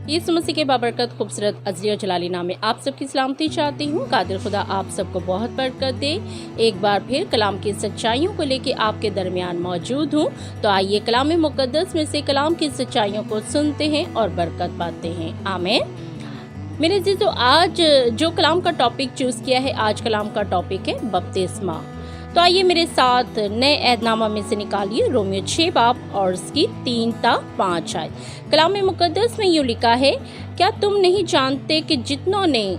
यीशु मसीह के बाबरकत खूबसूरत अज़ली और जलाली नाम में आप सबकी सलामती चाहती हूँ। कादिर खुदा आप सबको बहुत बरकत दे। एक बार फिर कलाम की सच्चाइयों को लेके आपके दरमियान मौजूद हूँ। तो आइए कलाम मुक़द्दस में से कलाम की सच्चाइयों को सुनते हैं और बरकत पाते हैं। आमीन। मेरे जी, तो आज जो कलाम का टॉपिक चूज़ किया है, आज कलाम का टॉपिक है बपतिस्मा। तो आइए मेरे साथ नए ऐहदनामा में से निकालिए रोमियो 6 बाब और उसकी 3 ता 5 आयत। कलाम मुक़द्दस में यूँ लिखा है, क्या तुम नहीं जानते कि जितनों ने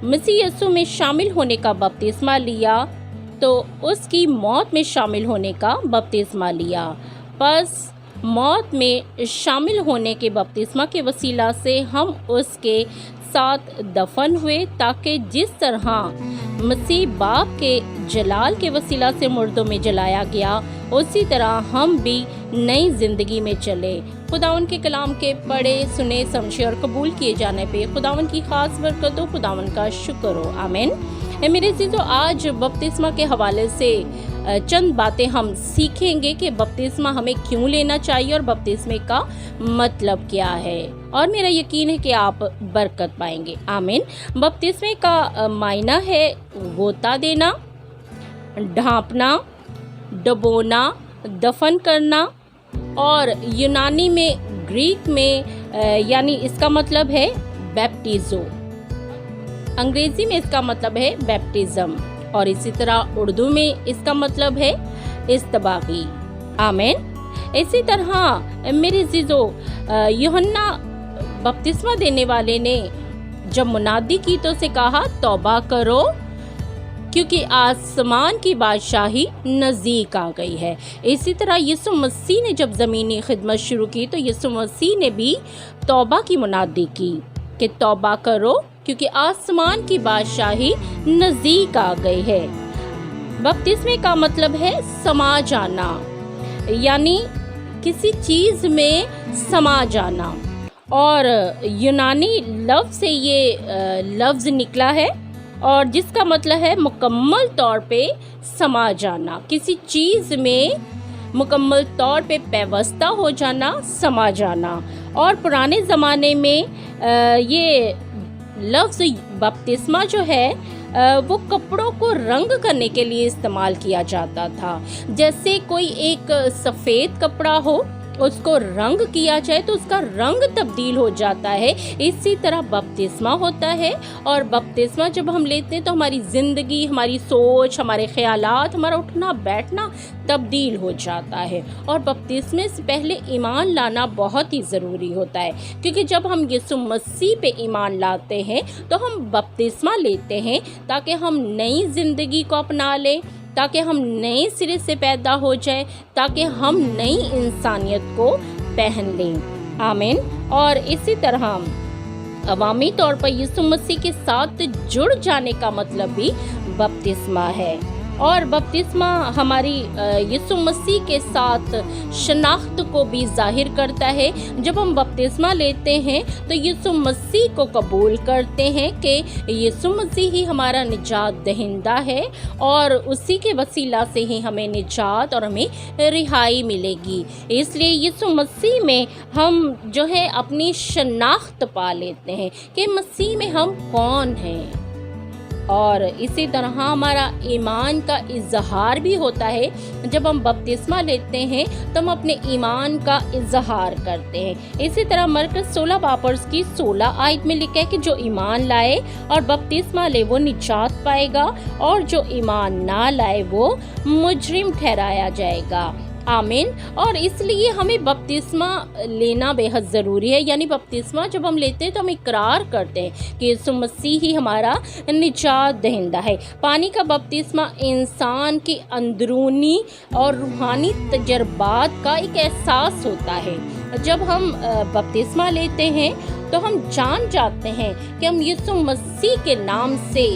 मसीह यीशु में शामिल होने का बपतिस्मा लिया तो उसकी मौत में शामिल होने का बपतिस्मा लिया। बस मौत में शामिल होने के बपतिस्मा के वसीला से हम उसके साथ दफन हुए, ताकि जिस तरह मसीह बाप के जलाल के वसीला से मुर्दों में जलाया गया, उसी तरह हम भी नई ज़िंदगी में चले। खुदावन के कलाम के पढ़े, सुने, समझे और कबूल किए जाने पे खुदावन की खास बरकत हो, खुदावन का शुक्र हो। आमीन। मेरे चीज़ों, आज बपतिस्मा के हवाले से चंद बातें हम सीखेंगे कि बपतिस्मा हमें क्यों लेना चाहिए और बपतिस्मे का मतलब क्या है, और मेरा यकीन है कि आप बरकत पाएंगे। आमीन। बपतिस्मे का मायना है गोता देना, ढांपना, डुबोना, दफन करना, और यूनानी में, ग्रीक में यानी इसका मतलब है बैप्टिज़ो। अंग्रेज़ी में इसका मतलब है बैप्टिज़म, और इसी तरह उर्दू में इसका मतलब है इस्तबागी। आमीन। इसी तरह मेरे अज़ीज़ों, यूहन्ना बपतिस्मा देने वाले ने जब मुनादी की तो उसे कहा, तौबा करो क्योंकि आसमान की बादशाही नज़दीक आ गई है। इसी तरह यीशु मसीह ने जब ज़मीनी खिदमत शुरू की तो यीशु मसीह ने भी तौबा की मुनादी की कि तौबा करो क्योंकि आसमान की बादशाही नज़दीक आ गई है। बपतिस्मे का मतलब है समा जाना, यानी किसी चीज़ में समा जाना, और यूनानी लफ्ज़ से ये लफ्ज़ निकला है और जिसका मतलब है मुकम्मल तौर पे समा जाना, किसी चीज़ में मुकम्मल तौर पे पेवस्ता हो जाना, समा जाना। और पुराने ज़माने में ये लफ्ज़ बपतिस्मा जो है वो कपड़ों को रंग करने के लिए इस्तेमाल किया जाता था। जैसे कोई एक सफ़ेद कपड़ा हो, उसको रंग किया जाए तो उसका रंग तब्दील हो जाता है। इसी तरह बपतिस्मा होता है, और बपतिस्मा जब हम लेते हैं तो हमारी ज़िंदगी, हमारी सोच, हमारे ख़यालात, हमारा उठना बैठना तब्दील हो जाता है। और बपतिस्मे से पहले ईमान लाना बहुत ही ज़रूरी होता है, क्योंकि जब हम यीशु मसीह पे ईमान लाते हैं तो हम बपतिस्मा लेते हैं ताकि हम नई ज़िंदगी को अपना लें, ताकि हम नए सिरे से पैदा हो जाए, ताकि हम नई इंसानियत को पहन लें। आमीन। और इसी तरह अवामी तौर पर यीशु मसीह के साथ जुड़ जाने का मतलब भी बपतिस्मा है, और बपतिस्मा हमारी यीशु मसीह के साथ शनाख्त को भी ज़ाहिर करता है। जब हम बपतिस्मा लेते हैं तो यीशु मसीह को कबूल करते हैं कि यीशु मसीह ही हमारा निजात दहिंदा है, और उसी के वसीला से ही हमें निजात और हमें रिहाई मिलेगी। इसलिए यीशु मसीह में हम जो है अपनी शनाख्त पा लेते हैं कि मसीह में हम कौन हैं, और इसी तरह हमारा ईमान का इजहार भी होता है। जब हम बपतिस्मा लेते हैं तो हम अपने ईमान का इजहार करते हैं। इसी तरह मरकज़ 16 बाब और उसकी 16 आयत में लिखा है कि जो ईमान लाए और बपतिस्मा ले वो निजात पाएगा, और जो ईमान ना लाए वो मुजरिम ठहराया जाएगा। आमीन। और इसलिए हमें बपतिस्मा लेना बेहद ज़रूरी है। यानी बपतिस्मा जब हम लेते हैं तो हम इकरार करते हैं कि यीशु मसीह ही हमारा निजात दहिंदा है। पानी का बपतिस्मा इंसान के अंदरूनी और रूहानी तजर्बात का एक एहसास होता है। जब हम बपतिस्मा लेते हैं तो हम जान जाते हैं कि हम यीशु मसीह के नाम से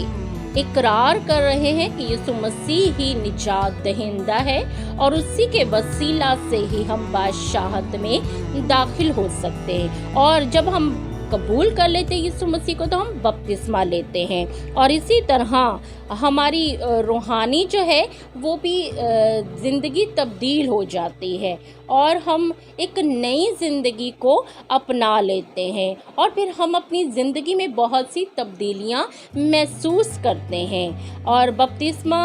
इकरार कर रहे हैं कि यीशु मसीह ही निजात दहिंदा है, और उसी के वसीला से ही हम बादशाहत में दाखिल हो सकते हैं। और जब हम कबूल कर लेते हैं यीशु मसीह को तो हम बपतिस्मा लेते हैं। और इसी तरह हमारी रूहानी जो है वो भी ज़िंदगी तब्दील हो जाती है और हम एक नई ज़िंदगी को अपना लेते हैं और फिर हम अपनी ज़िंदगी में बहुत सी तब्दीलियां महसूस करते हैं। और बपतिस्मा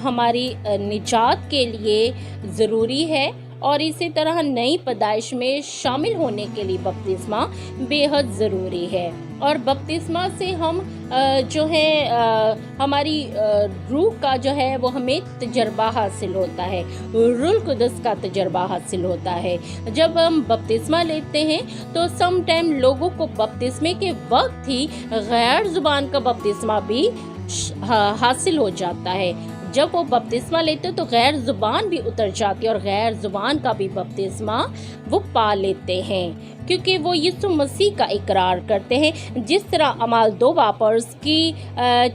हमारी निजात के लिए ज़रूरी है और इसी तरह नई पैदाइश में शामिल होने के लिए बपतिस्मा बेहद ज़रूरी है। और बपतिस्मा से हम जो है हमारी रूह का जो है वो हमें तजर्बा हासिल होता है, रूह कुदस का तजर्बा हासिल होता है। जब हम बपतिस्मा लेते हैं तो सम टाइम लोगों को बपतिस्मे के वक्त ही गैर ज़ुबान का बपतिस्मा भी हासिल हो जाता है। जब वो बपतिस्मा लेते हैं तो गैर ज़ुबान भी उतर जाती है और गैर ज़ुबान का भी बपतिस्मा वो पा लेते हैं क्योंकि वो यीशु मसीह का इकरार करते हैं। जिस तरह अमाल 2 बापर्स की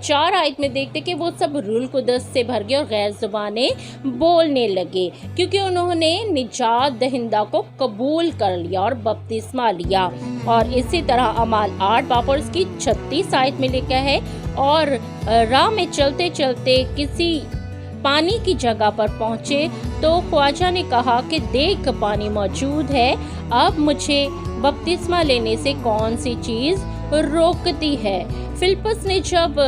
4 आयत में देखते कि वो सब रूह कुदस से भर गए और गैर ज़ुबानें बोलने लगे क्योंकि उन्होंने निजात दहिंदा को कबूल कर लिया और बपतिस्मा लिया। और इसी तरह अमाल 8 बापर्स की 36 आयत में लिखा है, और राह में चलते चलते किसी पानी की जगह पर पहुँचे तो ख्वाजा ने कहा कि देख पानी मौजूद है, अब मुझे बपतिस्मा लेने से कौन सी चीज़ रोकती है। फिलिप्पस ने जब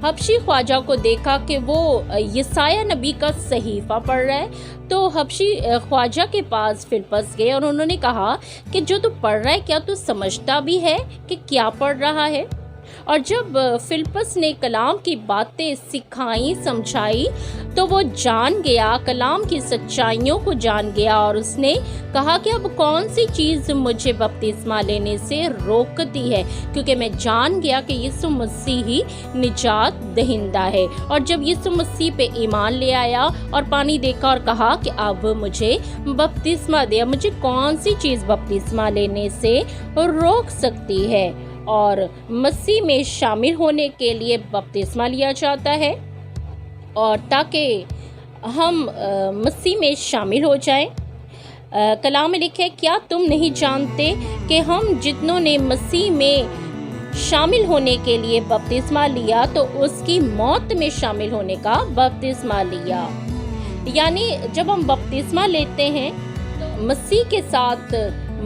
हबशी ख्वाजा को देखा कि वो यसाया नबी का सहीफ़ा पढ़ रहा है तो हबशी ख्वाजा के पास फिलिप्पस गए और उन्होंने कहा कि जो तू पढ़ रहा है क्या तू समझता भी है कि क्या पढ़ रहा है। और जब फिलिप्पस ने कलाम की बातें सिखाई समझाई तो वो जान गया, कलाम की सच्चाइयों को जान गया और उसने कहा कि अब कौन सी चीज़ मुझे बपतिस्मा लेने से रोकती है, क्योंकि मैं जान गया कि यीशु मसीह ही निजात दहिंदा है। और जब यीशु मसीह पे ईमान ले आया और पानी देखा और कहा कि अब मुझे बपतिस्मा दे, मुझे कौन सी चीज़ बपतिस्मा लेने से रोक सकती है। और मसीह में शामिल होने के लिए बपतिस्मा लिया जाता है और ताकि हम मसीह में शामिल हो जाएं। कलाम में लिखे, क्या तुम नहीं जानते कि हम जितनों ने मसीह में शामिल होने के लिए बपतिस्मा लिया तो उसकी मौत में शामिल होने का बपतिस्मा लिया। यानी जब हम बपतिस्मा लेते हैं तो मसीह के साथ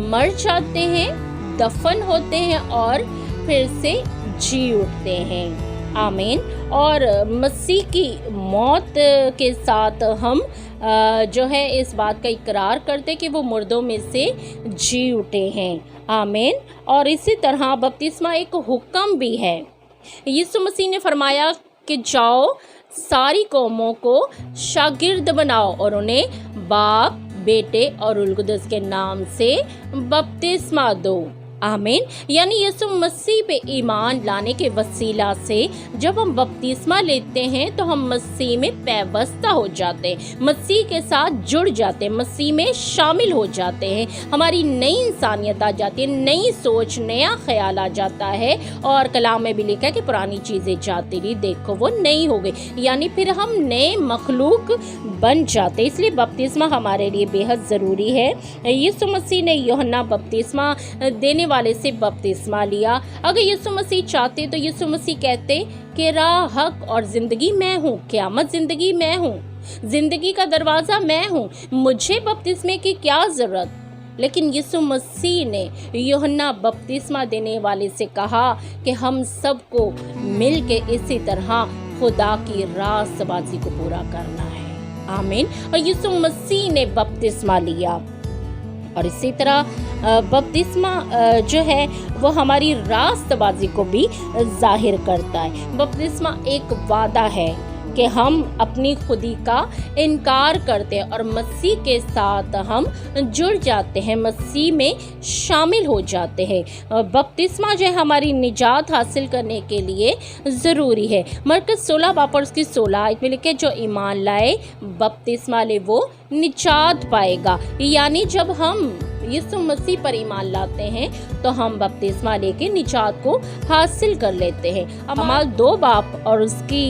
मर जाते हैं, दफन होते हैं और फिर से जी उठते हैं। आमीन। और मसीह की मौत के साथ हम जो है इस बात का इकरार करते कि वो मुर्दों में से जी उठे हैं। आमीन। और इसी तरह बपतिस्मा एक हुक्म भी है। यीशु मसीह ने फरमाया कि जाओ सारी कौमों को शागिर्द बनाओ और उन्हें बाप, बेटे और रूह कुदस के नाम से बपतिस्मा दो। आमीन। यानी यीशु मसीह पे ईमान लाने के वसीला से जब हम बपतिस्मा लेते हैं तो हम मसीह में पैवस्ता हो जाते हैं, मसीह के साथ जुड़ जाते हैं, मसीह में शामिल हो जाते हैं। हमारी नई इंसानियत आ जाती है, नई सोच, नया ख्याल आ जाता है। और कलाम में भी लिखा है कि पुरानी चीज़ें जाती रही, देखो वो नई हो गई। यानी फिर हम नए मखलूक बन जाते। इसलिए बपतिस्मा हमारे लिए बेहद ज़रूरी है। यीशु मसीह ने यूहन्ना बपतिस्मा देने वाले से बपतिस्मा लिया। अगर यीशु मसीह चाहते तो यीशु मसीह कहते कि राह, हक और ज़िंदगी मैं हूँ, क़यामत ज़िंदगी मैं हूँ, ज़िंदगी का दरवाज़ा मैं हूँ, मुझे बपतिस्मे की क्या ज़रूरत। लेकिन यीशु मसीह ने यूहन्ना बपतिस्मा देने वाले से कहा कि हम सबको मिल के इसी तरह खुदा की रास्तबाजी को पूरा करना है। आमीन। और यीशु मसीह ने बपतिस्मा लिया और इसी तरह बपतिस्मा जो है वो हमारी रास्तबाजी को भी जाहिर करता है। बपतिस्मा एक वादा है कि हम अपनी खुदी का इनकार करते हैं और मसीह के साथ हम जुड़ जाते हैं, मसीह में शामिल हो जाते हैं। बपतिस्मा जो है हमारी निजात हासिल करने के लिए ज़रूरी है। मरकज़ 16 बापर्स की 16 आयत में लिखे, जो ईमान लाए बपतिस्मा ले वो निजात पाएगा। यानी जब हम यीशु मसीह पर ईमान लाते हैं तो हम बपतिस्मा लेके निजात को हासिल कर लेते हैं। अमाल 2 बाप और उसकी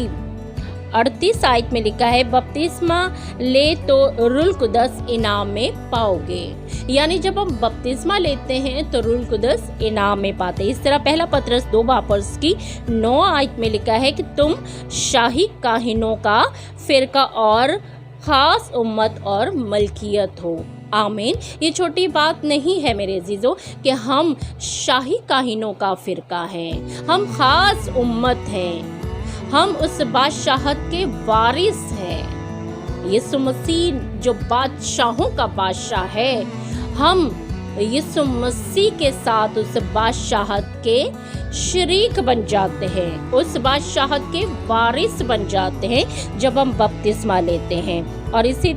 38 आयत में लिखा है, बपतिस्मा ले तो रूहुल कुद्दस इनाम में पाओगे। यानी जब हम बपतिस्मा लेते हैं तो रूहुल कुद्दस इनाम में पाते हैं। इस तरह पहला पतरस 2 की 9 आयत में लिखा है कि तुम शाही काहिनों का फिरका और खास उम्मत और मलकियत हो। आमीन। ये छोटी बात नहीं है मेरे अजीजों कि हम शाही काहिनों का फिरका हैं, हम खास उम्मत हैं, हम उस बादशाहत के वारिस हैं। यीशु मसीह जो बादशाहों का बादशाह है, हम यीशु मसीह के साथ उस बादशाहत के शरीक बन जाते हैं, उस बादशाहत के वारिस बन जाते हैं जब हम बपतिस्मा लेते हैं। और इसी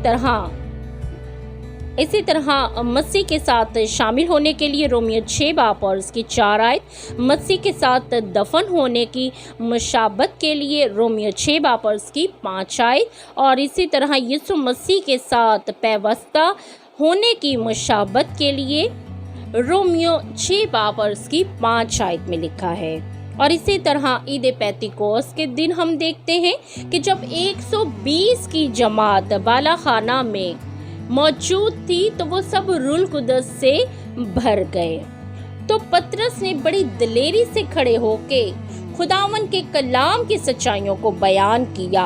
तरह मसीह के साथ शामिल होने के लिए रोमियो 6 आयत, मसीह के साथ दफन होने की मुशाबत के लिए रोमियो 6 की 5 आयत, और इसी तरह यीशु मसीह के साथ पैवस्ता होने की मुशाबत के लिए रोमियो 6 की 5 आयत में लिखा है। और इसी तरह ईद पेंतिकोस्त के दिन हम देखते हैं कि जब 120 की जमात बाला खाना में मौजूद थी तो वो सब रूहुल कुद्दस से भर गए। तो पतरस ने बड़ी दिलेरी से खड़े होके खुदावन के कलाम की सच्चाइयों को बयान किया,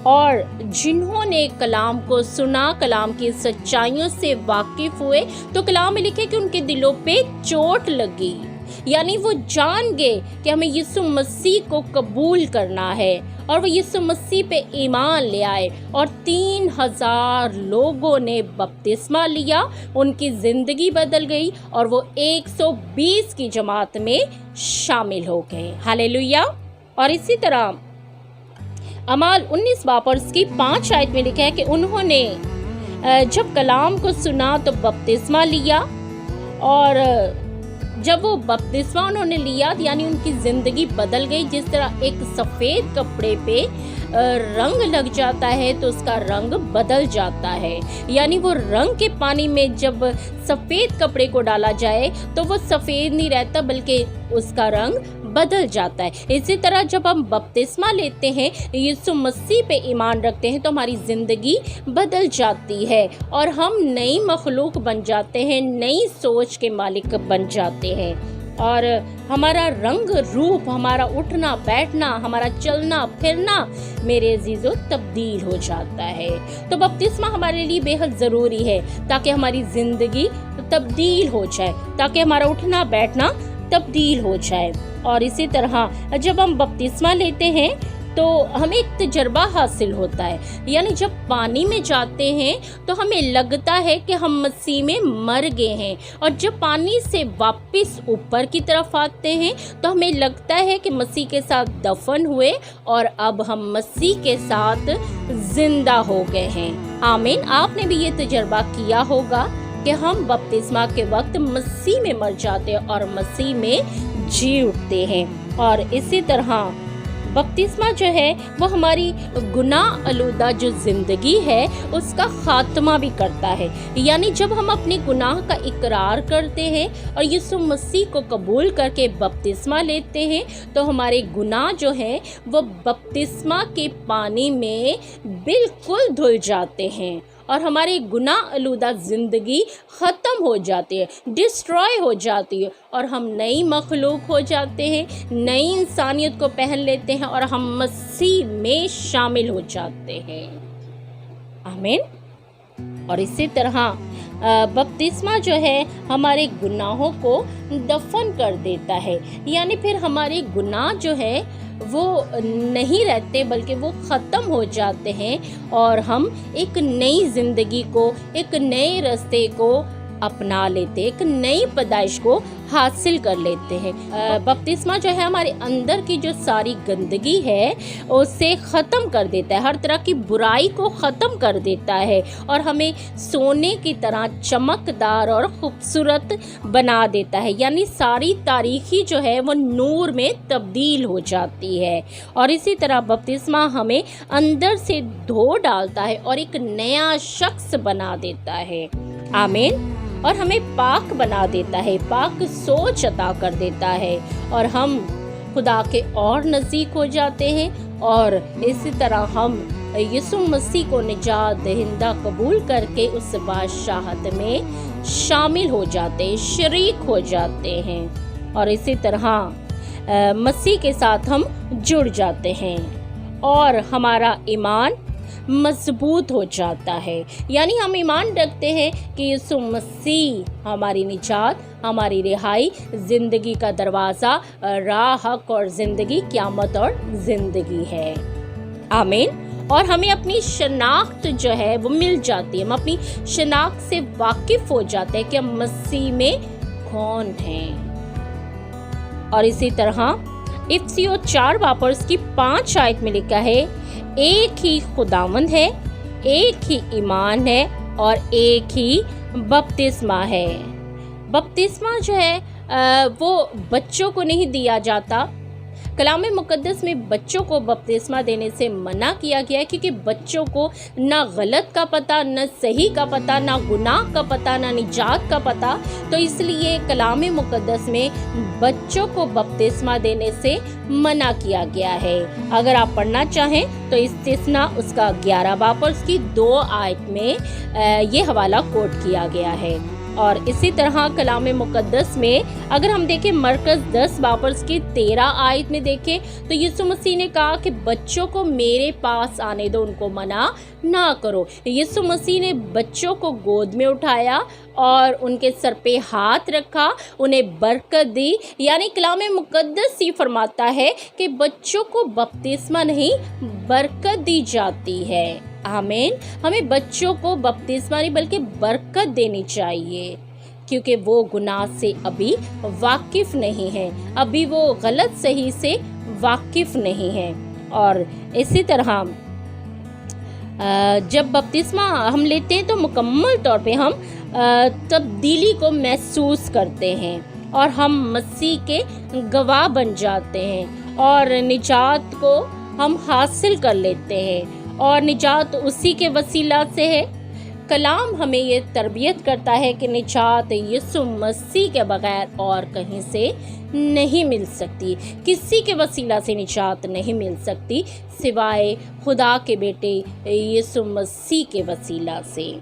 और जिन्होंने कलाम को सुना, कलाम की सच्चाइयों से वाकिफ हुए, तो कलाम में लिखे कि उनके दिलों पे चोट लगी। यानी वो जान गए कि हमें यीशु मसीह को कबूल करना है, और वो यीशु मसीह पे ईमान ले आए, और 3000 लोगों ने बपतिस्मा लिया, उनकी ज़िंदगी बदल गई, और वो 120 की जमात में शामिल हो गए। हालेलुया। और इसी तरह अमाल 19 की 5 आयत में लिखा है कि उन्होंने जब कलाम को सुना तो बपतिस्मा लिया, और जब वो बपतिस्मा उन्होंने लिया यानी उनकी ज़िंदगी बदल गई। जिस तरह एक सफ़ेद कपड़े पे रंग लग जाता है तो उसका रंग बदल जाता है, यानी वो रंग के पानी में जब सफ़ेद कपड़े को डाला जाए तो वो सफ़ेद नहीं रहता बल्कि उसका रंग बदल जाता है। इसी तरह जब हम बपतिस्मा लेते हैं, यीशु मसीह पे ईमान रखते हैं, तो हमारी ज़िंदगी बदल जाती है और हम नई मखलूक बन जाते हैं, नई सोच के मालिक बन जाते हैं, और हमारा रंग रूप, हमारा उठना बैठना, हमारा चलना फिरना मेरे अजीज़ों तब्दील हो जाता है। तो बपतिस्मा हमारे लिए बेहद ज़रूरी है ताकि हमारी ज़िंदगी तब्दील हो जाए, ताकि हमारा उठना बैठना तब्दील हो जाए। और इसी तरह जब हम बपतिस्मा लेते हैं तो हमें एक तजर्बा हासिल होता है, यानी जब पानी में जाते हैं तो हमें लगता है कि हम मसीह में मर गए हैं, और जब पानी से वापस ऊपर की तरफ आते हैं तो हमें लगता है कि मसीह के साथ दफन हुए और अब हम मसीह के साथ जिंदा हो गए हैं। आमीन। आपने भी ये तजर्बा किया होगा कि हम बपतिस्मा के वक्त मसीह में मर जाते हैं और मसीह में जी उठते हैं। और इसी तरह बपतिस्मा जो है वो हमारी गुनाह आलूदा जो ज़िंदगी है उसका ख़ात्मा भी करता है, यानी जब हम अपने गुनाह का इकरार करते हैं और यीशु मसीह को कबूल करके बपतिस्मा लेते हैं तो हमारे गुनाह जो हैं वो बपतिस्मा के पानी में बिल्कुल धुल जाते हैं और हमारी गुनाह आलूदा ज़िंदगी ख़त्म हो जाती है, डिस्ट्रॉय हो जाती है, और हम नई मखलूक हो जाते हैं, नई इंसानियत को पहन लेते हैं और हम मसीह में शामिल हो जाते हैं। आमीन। और इसी तरह बपतिस्मा जो है हमारे गुनाहों को दफन कर देता है, यानी फिर हमारे गुनाह जो है वो नहीं रहते बल्कि वो ख़त्म हो जाते हैं और हम एक नई ज़िंदगी को, एक नए रास्ते को अपना लेते, एक नई पैदाइश को हासिल कर लेते हैं। बपतिस्मा जो है हमारे अंदर की जो सारी गंदगी है उसे ख़त्म कर देता है, हर तरह की बुराई को ख़त्म कर देता है और हमें सोने की तरह चमकदार और ख़ूबसूरत बना देता है, यानी सारी तारीखी जो है वो नूर में तब्दील हो जाती है। और इसी तरह बपतिस्मा हमें अंदर से धो डालता है और एक नया शख्स बना देता है। आमीन। और हमें पाक बना देता है, पाक सोच अता कर देता है और हम खुदा के और नज़दीक हो जाते हैं और इसी तरह हम यीशु मसीह को निजात दहिंदा कबूल करके उस बादशाहत में शामिल हो जाते हैं, शरीक हो जाते हैं और इसी तरह मसीह के साथ हम जुड़ जाते हैं और हमारा ईमान मजबूत हो जाता है। यानी हम ईमान रखते हैं कि यीशु मसीह हमारी निजात, हमारी रिहाई, ज़िंदगी का दरवाज़ा, राह, हक और ज़िंदगी, क़यामत और ज़िंदगी है। आमीन। और हमें अपनी शनाख्त जो है वो मिल जाती है, हम अपनी शनाख्त से वाकिफ़ हो जाते हैं कि हम मसीह में कौन हैं। और इसी तरह इफिसियों 4:5 आयत में लिखा है, एक ही खुदावंद है, एक ही ईमान है और एक ही बपतिस्मा है। बपतिस्मा जो है वो बच्चों को नहीं दिया जाता। कलाम मुक़द्दस में बच्चों को बपतिस्मा देने से मना किया गया है क्योंकि बच्चों को ना गलत का पता, ना सही का पता, ना गुनाह का पता, ना निजात का पता। तो इसलिए कलाम मुक़द्दस में बच्चों को बपतिस्मा देने से मना किया गया है। अगर आप पढ़ना चाहें तो इस्तिस्ना उसका 11 बाब और उसकी 2 आयत में ये हवाला कोट किया गया है। और इसी तरह कलाम मुक़द्दस में अगर हम देखें मरकज़ 10 बाब की 13 आयत में देखें तो यीशु मसीह ने कहा कि बच्चों को मेरे पास आने दो, उनको मना ना करो। यीशु मसीह ने बच्चों को गोद में उठाया और उनके सर पे हाथ रखा, उन्हें बरकत दी। यानी कलाम मुक़द्दस ये फरमाता है कि बच्चों को बपतिस्मा नहीं बरकत दी जाती है। आमीन। हमें बच्चों को बपतिस्मा नहीं बल्कि बरकत देनी चाहिए क्योंकि वो गुनाह से अभी वाकिफ़ नहीं है, अभी वो गलत सही से वाकिफ़ नहीं है। और इसी तरह जब बपतिस्मा हम लेते हैं तो मुकम्मल तौर पे हम तब्दीली को महसूस करते हैं और हम मसीह के गवाह बन जाते हैं और निजात को हम हासिल कर लेते हैं और निजात उसी के वसीला से है। कलाम हमें ये तरबियत करता है कि निजात यीशु मसीह के बगैर और कहीं से नहीं मिल सकती, किसी के वसीला से निजात नहीं मिल सकती सिवाय खुदा के बेटे यीशु मसीह के वसीला से।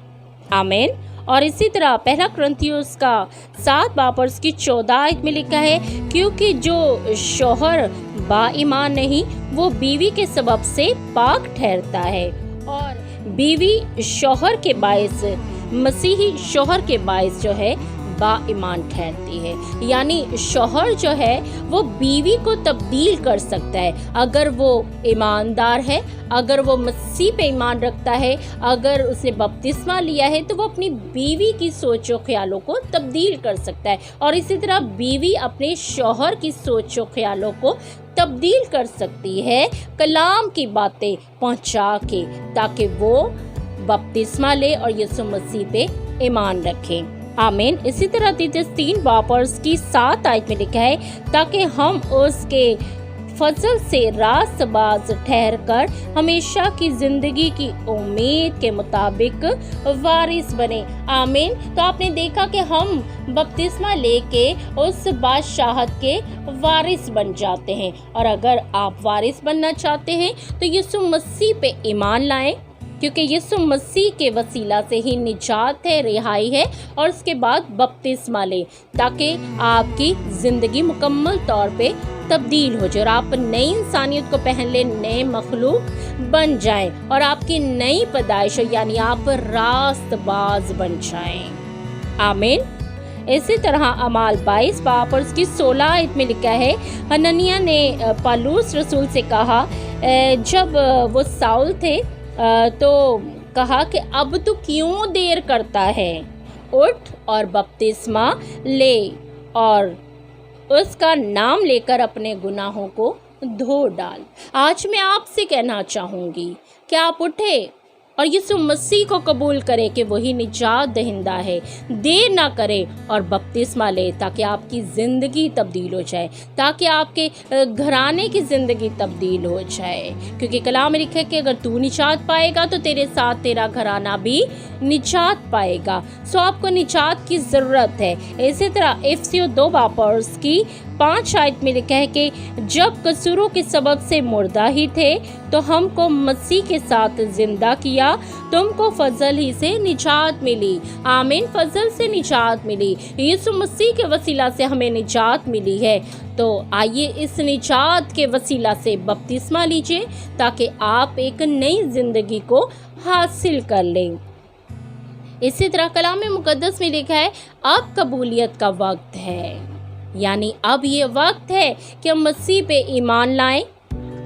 आमीन। और इसी तरह पहला कुरिन्थियों का 7 बाब और उसकी 14 आयत में लिखा है, क्योंकि जो शौहर बाईमान नहीं वो बीवी के सबब से पाक ठहरता है और बीवी शौहर के बायस, मसीही शौहर के बायस जो है बाईमान ठहरती है। यानी शौहर जो है वो बीवी को तब्दील कर सकता है अगर वो ईमानदार है, अगर वो मसीह पे ईमान रखता है, अगर उसने बपतिस्मा लिया है तो वो अपनी बीवी की सोचों ख्यालों को तब्दील कर सकता है। और इसी तरह बीवी अपने शौहर की सोचों ख्यालों को तब्दील कर सकती है कलाम की बातें पहुंचा के, ताकि वो बपतिस्मा ले और यीशु मसीह पे ईमान रखें। आमीन। इसी तरह तीतुस 3 बाब और उसकी 7 आयत में लिखा है, ताकि हम उसके फजल से रास्तबाज ठहर कर हमेशा की ज़िंदगी की उम्मीद के मुताबिक वारिस बने। आमीन। तो आपने देखा कि हम बपतिस्मा लेके उस बादशाहत के वारिस बन जाते हैं। और अगर आप वारिस बनना चाहते हैं तो यीशु मसीह पे ईमान लाएं, क्योंकि यीशु मसीह के वसीला से ही निजात है, रिहाई है। और उसके बाद बपतिस्मा लें ताकि आपकी ज़िंदगी मुकम्मल तौर पे तब्दील हो जाए और आप नई इंसानियत को पहन ले, नए मखलूक बन जाएं और आपकी नई पैदाइश हो, यानी आप रास्तबाज बन जाएं। आमीन। इसी तरह अमाल 22 बाब और उसकी 16 आयत में लिखा है, हननिया ने पौलुस रसूल से कहा जब वो साउल थे तो कहा कि अब तू क्यों देर करता है, उठ और बपतिस्मा ले और उसका नाम लेकर अपने गुनाहों को धो डाल। आज मैं आपसे कहना चाहूँगी कि आप उठे और यीशु मसीह को कबूल करे कि वही निजात दहिंदा है। देर ना करे और बपतिस्मा ले ताकि आपकी ज़िंदगी तब्दील हो जाए, ताकि आपके घराने की ज़िंदगी तब्दील हो जाए। क्योंकि कलाम में लिखा है कि अगर तू निजात पाएगा तो तेरे साथ तेरा घराना भी निजात पाएगा। सो आपको निजात की ज़रूरत है। इसी तरह इफिसियों 2 बाब और उसकी 5 आयत में लिखा है कि जब कसूरों के सबब से मुर्दा ही थे तो हमको मसीह के साथ जिंदा किया, तुमको फजल ही से निजात मिली। आमीन। फजल से निजात मिली, यीशु मसीह के वसीला से हमें निजात मिली है। तो आइए इस निजात के वसीला से बपतिस्मा लीजिए ताकि आप एक नई जिंदगी को हासिल कर लें। इसी तरह कलाम मुकद्दस में लिखा है अब कबूलियत का वक्त है, यानी अब ये वक्त है कि हम मसीह पे ईमान लाएं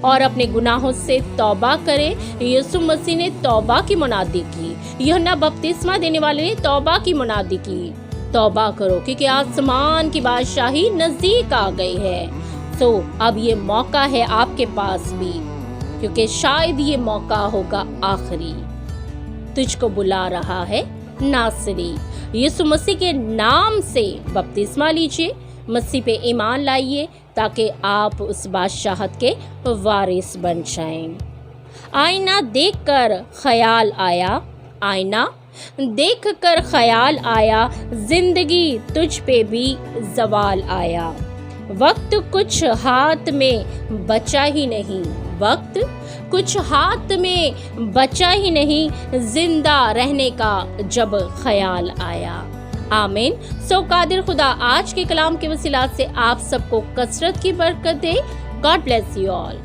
और अपने गुनाहों से तौबा करें। यीशु मसीह ने तौबा की मुनादी की, यूहन्ना बपतिस्मा देने वाले ने तौबा की मुनादी की। तौबा करो क्योंकि आसमान की बादशाही नजदीक आ गई है। सो अब ये मौका है आपके पास भी, क्योंकि शायद ये मौका होगा आखिरी। तुझको बुला रहा है नासरी। यीशु मसीह के नाम से बपतिस्मा लीजिए, मसीह पे ईमान लाइए ताकि आप उस बादशाहत के वारिस बन जाएं। आईना देखकर ख्याल आया, आईना देखकर ख्याल आया, जिंदगी तुझ पे भी जवाल आया। वक्त कुछ हाथ में बचा ही नहीं, वक्त कुछ हाथ में बचा ही नहीं, जिंदा रहने का जब ख्याल आया। आमीन। सो कादिर खुदा आज के कलाम के वसीला से आप सबको कसरत की बरकत दे। God bless you all.